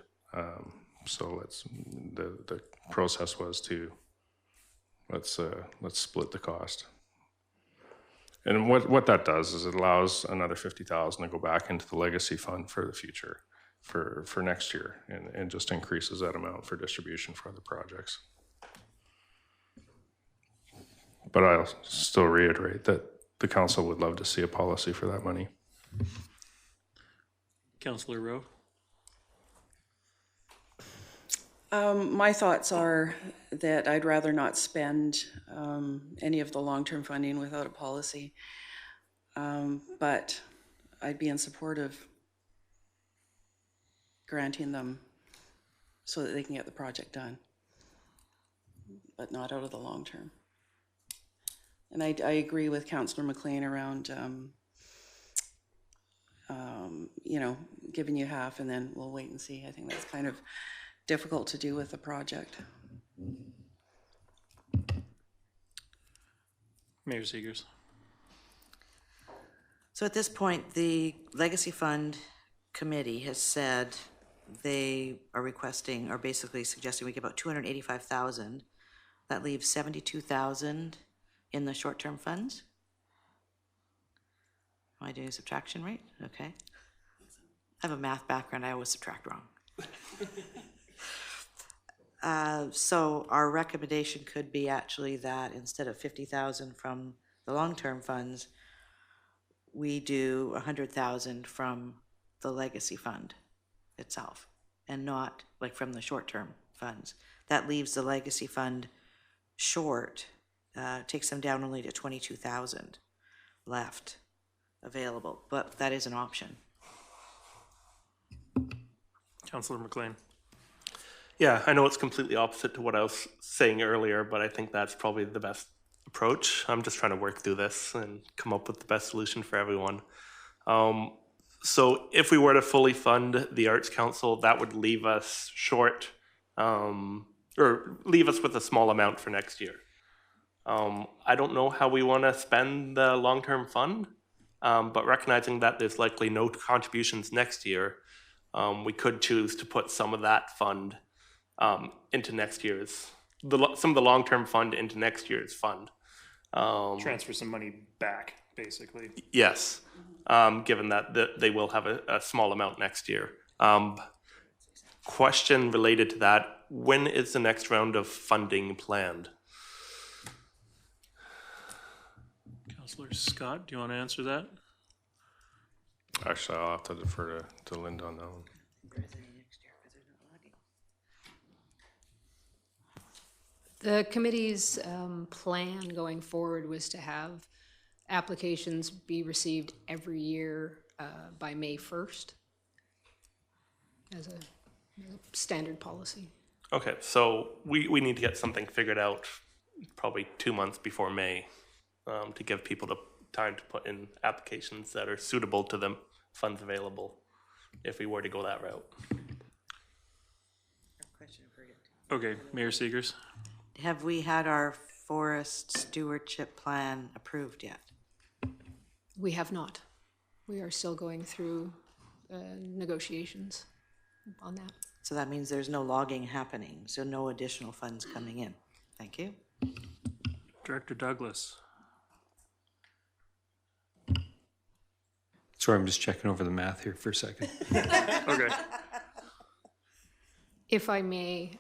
So the process was to let's split the cost. And what that does is it allows another $50,000 to go back into the legacy fund for the future. for next year and just increases that amount for distribution for other projects. But I'll still reiterate that the council would love to see a policy for that money. Councillor Rowe? My thoughts are that I'd rather not spend any of the long-term funding without a policy. But I'd be in support of granting them so that they can get the project done, but not out of the long term. And I agree with Councillor McLean around, you know, giving you half and then we'll wait and see. I think that's kind of difficult to do with the project. Mayor Segers. So at this point, the Legacy Fund Committee has said they are requesting, or basically suggesting we get about 285,000. That leaves 72,000 in the short-term funds. Am I doing subtraction right? Okay. I have a math background, I always subtract wrong. So our recommendation could be actually that instead of 50,000 from the long-term funds, we do 100,000 from the legacy fund itself, and not like from the short-term funds. That leaves the legacy fund short, takes them down only to 22,000 left available, but that is an option. Councillor McLean. Yeah, I know it's completely opposite to what I was saying earlier, but I think that's probably the best approach. I'm just trying to work through this and come up with the best solution for everyone. So if we were to fully fund the Arts Council, that would leave us short, or leave us with a small amount for next year. I don't know how we want to spend the long-term fund, but recognizing that there's likely no contributions next year, we could choose to put some of that fund into next year's, some of the long-term fund into next year's fund. Transfer some money back, basically. Yes, given that they will have a small amount next year. Question related to that, when is the next round of funding planned? Councillor Scott, do you want to answer that? Actually, I'll have to defer to Linda on that one. The committee's plan going forward was to have applications be received every year by May 1st as a standard policy. Okay, so we need to get something figured out probably 2 months before May to give people the time to put in applications that are suitable to the funds available if we were to go that route. Okay, Mayor Segers. Have we had our forest stewardship plan approved yet? We have not. We are still going through negotiations on that. So that means there's no logging happening, so no additional funds coming in. Thank you. Director Douglas. Sorry, I'm just checking over the math here for a second. Okay. If I may,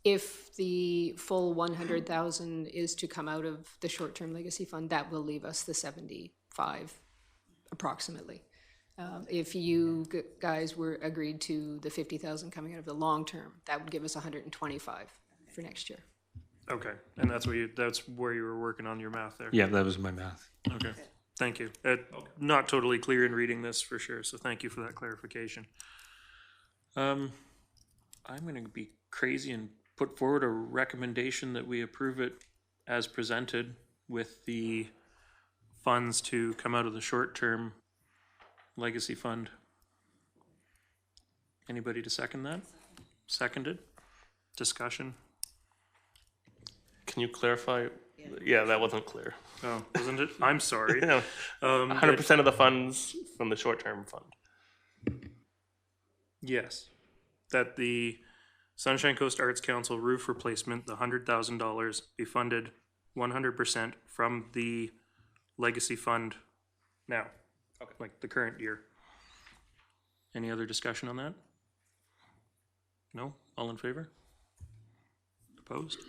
if the full 100,000 is to come out of the short-term legacy fund, that will leave us the 75 approximately. If you guys were agreed to the 50,000 coming out of the long-term, that would give us 125 for next year. Okay, and that's where you were working on your math there. Yeah, that was my math. Okay, thank you. Not totally clear in reading this for sure, so thank you for that clarification. I'm going to be crazy and put forward a recommendation that we approve it as presented with the funds to come out of the short-term legacy fund. Anybody to second that? Seconded. Discussion. Can you clarify? Yeah, that wasn't clear. Oh, wasn't it? I'm sorry. 100% of the funds from the short-term fund. Yes, that the Sunshine Coast Arts Council roof replacement, the $100,000, be funded 100% from the legacy fund now, like the current year. Any other discussion on that? No? All in favor? Opposed?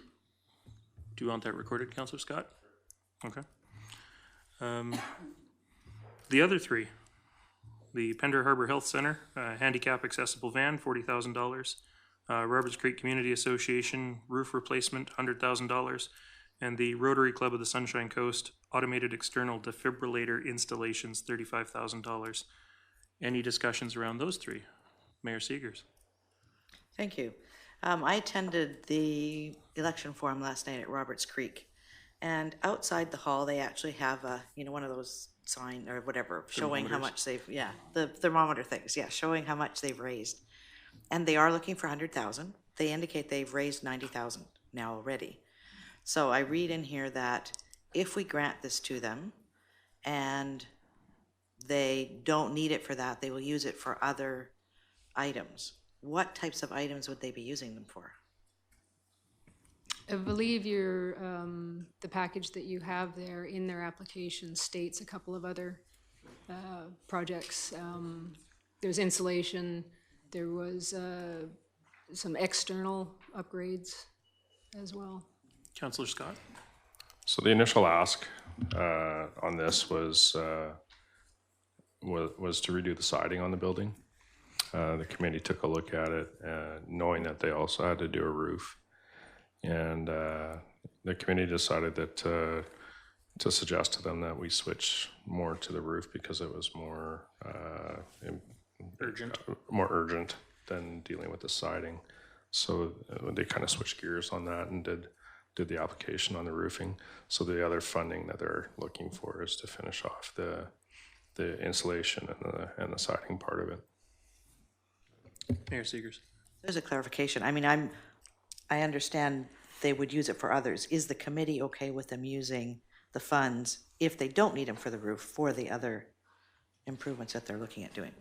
Do you want that recorded, Councillor Scott? Okay. The other three, the Pender Harbor Health Center, handicap accessible van, $40,000. Roberts Creek Community Association roof replacement, $100,000. And the Rotary Club of the Sunshine Coast automated external defibrillator installations, $35,000. Any discussions around those three? Mayor Seegers. Thank you. I attended the election forum last night at Roberts Creek. And outside the hall, they actually have a, one of those sign or whatever, showing how much they've, the thermometer things, showing how much they've raised. And they are looking for 100,000. They indicate they've raised 90,000 now already. So I read in here that if we grant this to them and they don't need it for that, they will use it for other items. What types of items would they be using them for? I believe your, the package that you have there in their application states a couple of other projects. There's insulation, there was some external upgrades as well. Councillor Scott? So the initial ask on this was to redo the siding on the building. The committee took a look at it, knowing that they also had to do a roof. And the committee decided that to suggest to them that we switch more to the roof because it was more urgent than dealing with the siding. So they kind of switched gears on that and did the application on the roofing. So the other funding that they're looking for is to finish off the insulation and the siding part of it. Mayor Seegers. There's a clarification. I mean, I understand they would use it for others. Is the committee okay with them using the funds, if they don't need them for the roof, for the other improvements that they're looking at doing?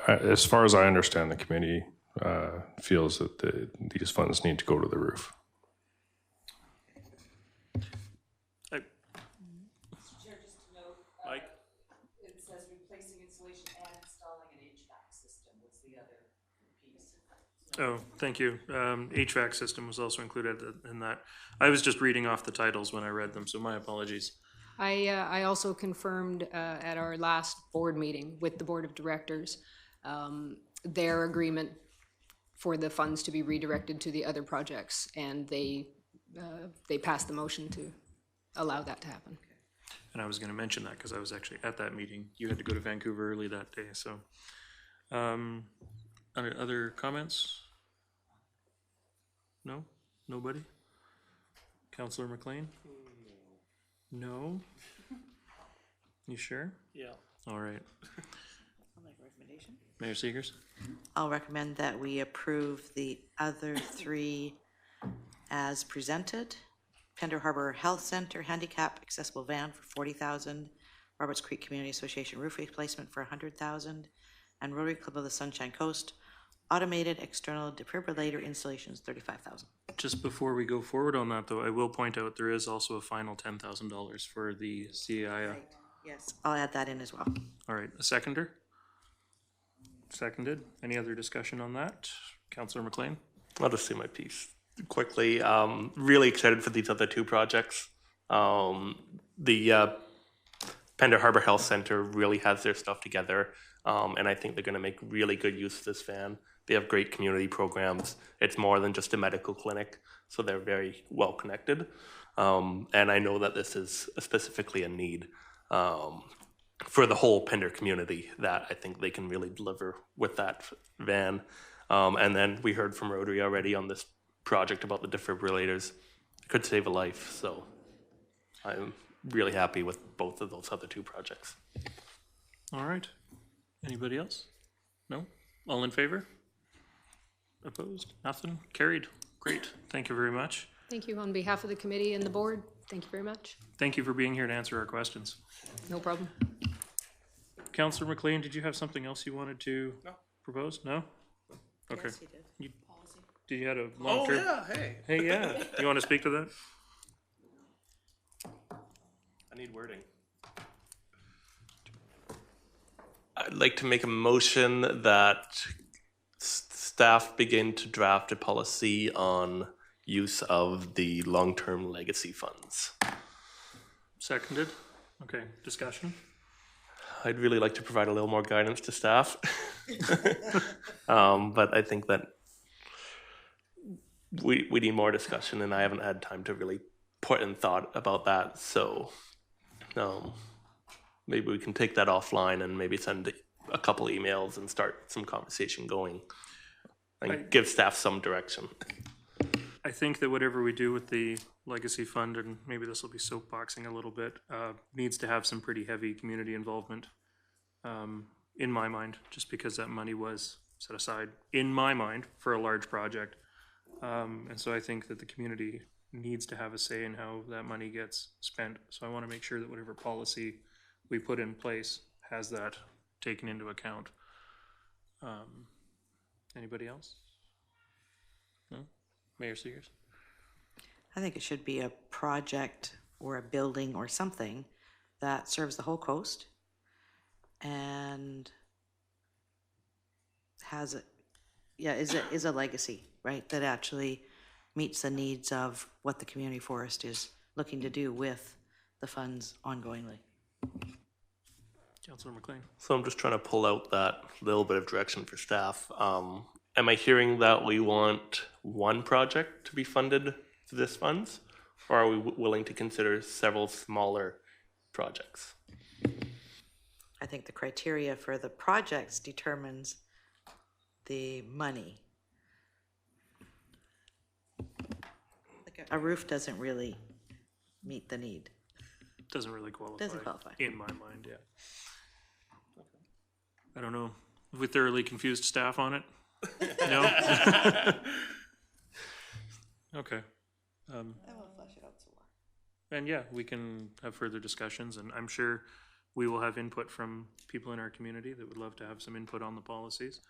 As far as I understand, the committee feels that these funds need to go to the roof. Chair, just to note, Mike? it says replacing insulation and installing an HVAC system was the other piece. Oh, thank you. HVAC system was also included in that. I was just reading off the titles when I read them, so my apologies. I also confirmed at our last board meeting with the board of directors their agreement for the funds to be redirected to the other projects, and they passed the motion to allow that to happen. And I was going to mention that because I was actually at that meeting. You had to go to Vancouver early that day, so. Other comments? No? Nobody? Councillor McLean? No? You sure? Yeah. All right. I'll make a recommendation. Mayor Seegers? I'll recommend that we approve the other three as presented. Pender Harbor Health Center handicap accessible van for 40,000, Roberts Creek Community Association roof replacement for 100,000, and Rotary Club of the Sunshine Coast automated external defibrillator installations, 35,000. Just before we go forward on that, though, I will point out there is also a final $10,000 for the CAIA. Right. Yes, I'll add that in as well. All right, a seconder? Seconded. Any other discussion on that? Councillor McLean? I'll just say my piece quickly. Really excited for these other two projects. The Pender Harbor Health Center really has their stuff together, and I think they're going to make really good use of this van. They have great community programs. It's more than just a medical clinic, so they're very well connected. And I know that this is specifically a need for the whole Pender community that I think they can really deliver with that van. And then we heard from Rotary already on this project about the defibrillators. It could save a life, so I'm really happy with both of those other two projects. All right. Anybody else? No? All in favor? Opposed? Nothing? Carried. Great. Thank you very much. Thank you on behalf of the committee and the board. Thank you very much. Thank you for being here to answer our questions. No problem. Councillor McLean, did you have something else you wanted to propose? No? Okay. Yes, he did. Did you have a long term? Oh, yeah, hey. Hey, yeah. You want to speak to that? I need wording. I'd like to make a motion that staff begin to draft a policy on use of the long-term legacy funds. Seconded. Okay, discussion. I'd really like to provide a little more guidance to staff. But I think that we need more discussion, and I haven't had time to really put in thought about that. So maybe we can take that offline and maybe send a couple emails and start some conversation going and give staff some direction. I think that whatever we do with the legacy fund, and maybe this will be soapboxing a little bit, needs to have some pretty heavy community involvement, in my mind, just because that money was set aside, in my mind, for a large project. And so I think that the community needs to have a say in how that money gets spent. So I want to make sure that whatever policy we put in place has that taken into account. Anybody else? No? Mayor Seegers? I think it should be a project or a building or something that serves the whole coast and has a, is a legacy, right? That actually meets the needs of what the community forest is looking to do with the funds ongoingly. Councilor McLean. So I'm just trying to pull out that little bit of direction for staff. Am I hearing that we want one project to be funded through this funds, or are we willing to consider several smaller projects? I think the criteria for the projects determines the money. Like a roof doesn't really meet the need. Doesn't really qualify. Doesn't qualify. In my mind, yeah. I don't know. Have we thoroughly confused staff on it? No? Okay. I will flesh it out some more. And yeah, we can have further discussions, and I'm sure we will have input from people in our community that would love to have some input on the policies.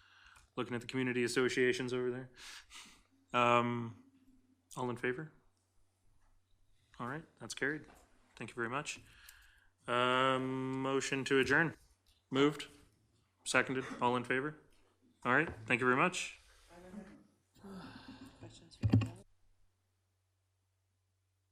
Looking at the community associations over there. All in favor? All right, that's carried. Thank you very much. Motion to adjourn. Moved. Seconded. All in favor? All right, thank you very much. Questions for